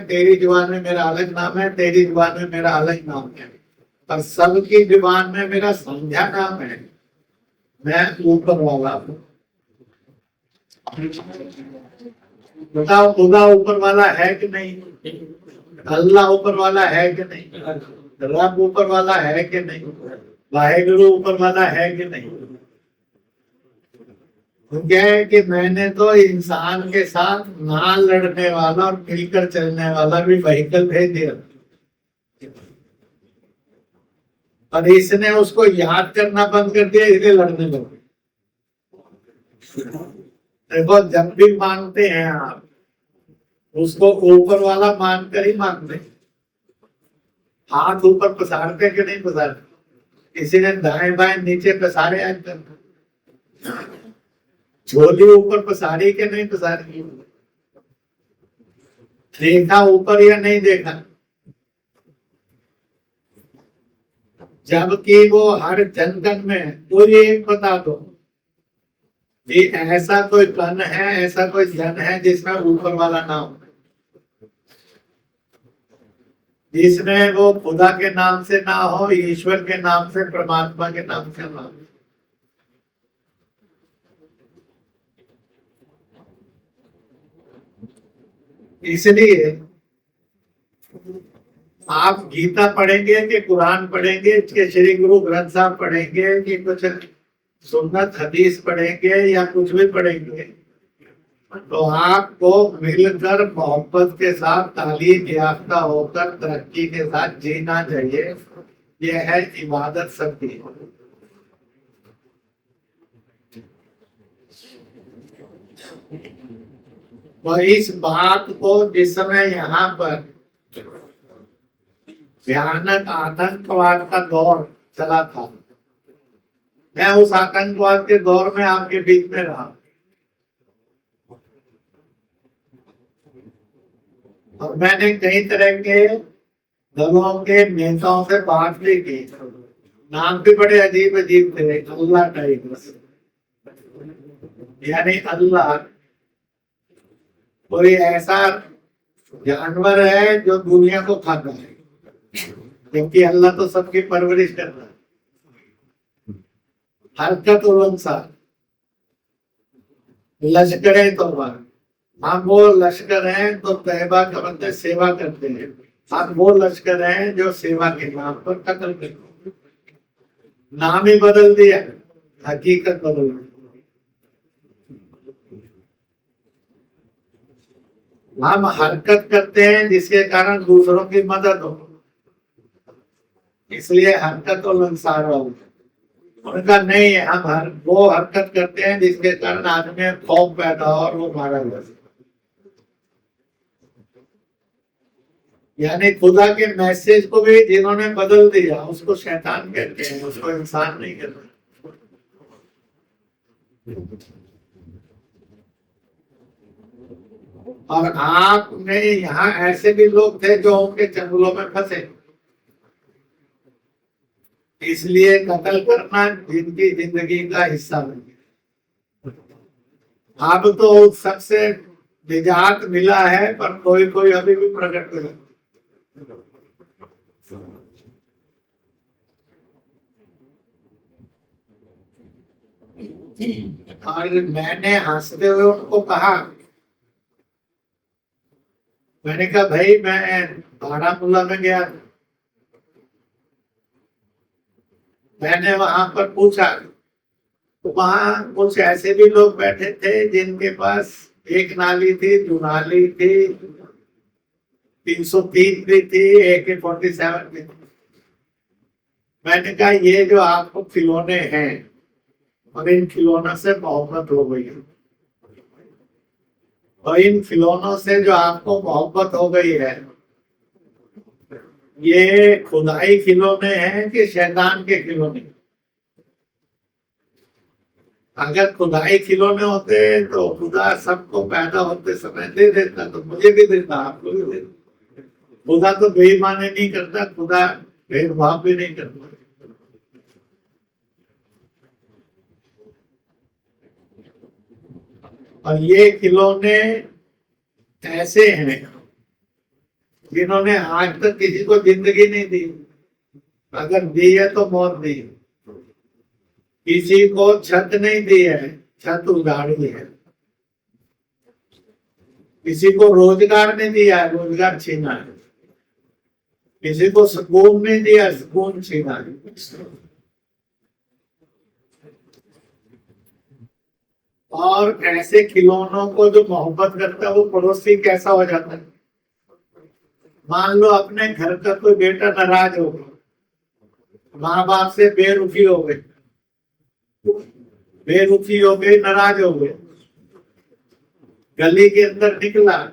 तेरी जुबान में मेरा अलग नाम है, तेरी जुबान में मेरा अलग नाम है, पर सबकी जुबान में मेरा संध्या नाम है। मैं ऊपर वाला हूँ। बताओ, खुदा ऊपर वाला है कि नहीं? अल्लाह ऊपर वाला है कि नहीं? रब ऊपर वाला है कि नहीं? वाहेगुरु ऊपर वाला है कि नहीं? तो क्या है कि मैंने तो इंसान के साथ ना लड़ने वाला और मिलकर चलने वाला भी व्हीकल भेज दिया, और इसने उसको याद करना बंद कर दिया, इसलिए लड़ने लगे। देखो, जब भी मानते हैं आप, उसको ऊपर वाला मानकर ही मानते हैं। हाथ ऊपर पसारते कि नहीं पसारते? किसी ने दाएं बाएं नीचे पसारे आज तक? झोली ऊपर पसारी के नहीं पसारी? देखा ऊपर या नहीं देखा? जबकि वो हर जन जन में कोई एक बता दो कि ऐसा कोई कण है, ऐसा कोई जन है जिसमें ऊपर वाला ना हो, जिसमें वो खुदा के नाम से ना हो, ईश्वर के नाम से, परमात्मा के नाम से ना हो। इसलिए आप गीता पढ़ेंगे कि कुरान पढ़ेंगे कि श्री गुरु ग्रंथ साहब पढ़ेंगे कि कुछ सुन्नत हदीस पढ़ेंगे या कुछ भी पढ़ेंगे, तो आपको मिलकर मोहब्बत के साथ तालीम याफ्ता होकर तरक्की के साथ जीना चाहिए। यह है इबादत सबकी। तो इस बात को जिस समय यहाँ पर भयानक आतंकवाद का दौर चला था, मैं उस आतंकवाद के दौर में आपके बीच में रहा, और मैंने कई तरह के दलों के नेताओं से बात भी की। नाम भी बड़े अजीब अजीब थे, अल्लाह टाइप, यानी अल्लाह कोई ऐसा जानवर है जो दुनिया को खाता है, क्योंकि अल्लाह तो सबकी परवरिश करता है। हरकत उलंसा लश्कर तौबा, हम वो लश्कर हैं तो तैबा का मतलब सेवा करते हैं, हम वो लश्कर हैं जो सेवा के नाम पर कत्ल करते हैं। नाम ही बदल दिया, हकीकत बदल दी। हम हरकत करते हैं जिसके कारण दूसरों की मदद हो, इसलिए हरकत और लंसार वाले। उनका नहीं है, हम वो हरकत करते हैं जिसके कारण आदमी में खौफ पैदा हो और वो मारा जाए। यानी खुदा के मैसेज को भी जिन्होंने बदल दिया, उसको शैतान कहते हैं, उसको इंसान नहीं कहते। और आप में यहाँ ऐसे भी लोग थे जो उनके जंगलों में फंसे, इसलिए कत्ल करना जिनकी जिंदगी का हिस्सा बन गया। अब तो सबसे निजात मिला है, पर कोई कोई अभी भी प्रकट हुआ। और मैंने हंसते हुए उनको कहा, मैंने कहा भाई मैं बारामूला में गया, मैंने वहां पर पूछा तो वहां कुछ ऐसे भी लोग बैठे थे जिनके पास एक नाली थी, दुनाली थी, 303 भी थी, AK-47 भी थी। मैंने कहा ये जो आपको खिलौने हैं, और इन खिलौनों से मोहब्बत हो गई है, और इन खिलौनों से जो आपको मोहब्बत हो गई है, ये खुदाई खिलौने हैं कि शैतान के खिलौने? अगर खुदाई खिलौने होते तो खुदा सबको पैदा होते समय दे देता, तो मुझे भी देता, आपको भी देता। खुदा तो बेईमानी नहीं करता, खुदा भेदभाव भी नहीं करता। और ये खिलौने ऐसे हैं जिन्होंने आज तक किसी को जिंदगी नहीं दी, अगर दी है तो मौत दी। किसी को छत नहीं दी है, छत उजाड़ी है। किसी को रोजगार नहीं दिया है, रोजगार छीना है। किसी को सुकून नहीं दिया, सुकून छीना है। और ऐसे खिलौनों को जो मोहब्बत करता है वो पड़ोसी कैसा हो जाता है। मान लो अपने घर का कोई बेटा नाराज हो गया, माँ बाप से बेरुखी हो गई, नाराज हो गए, गली के अंदर निकला,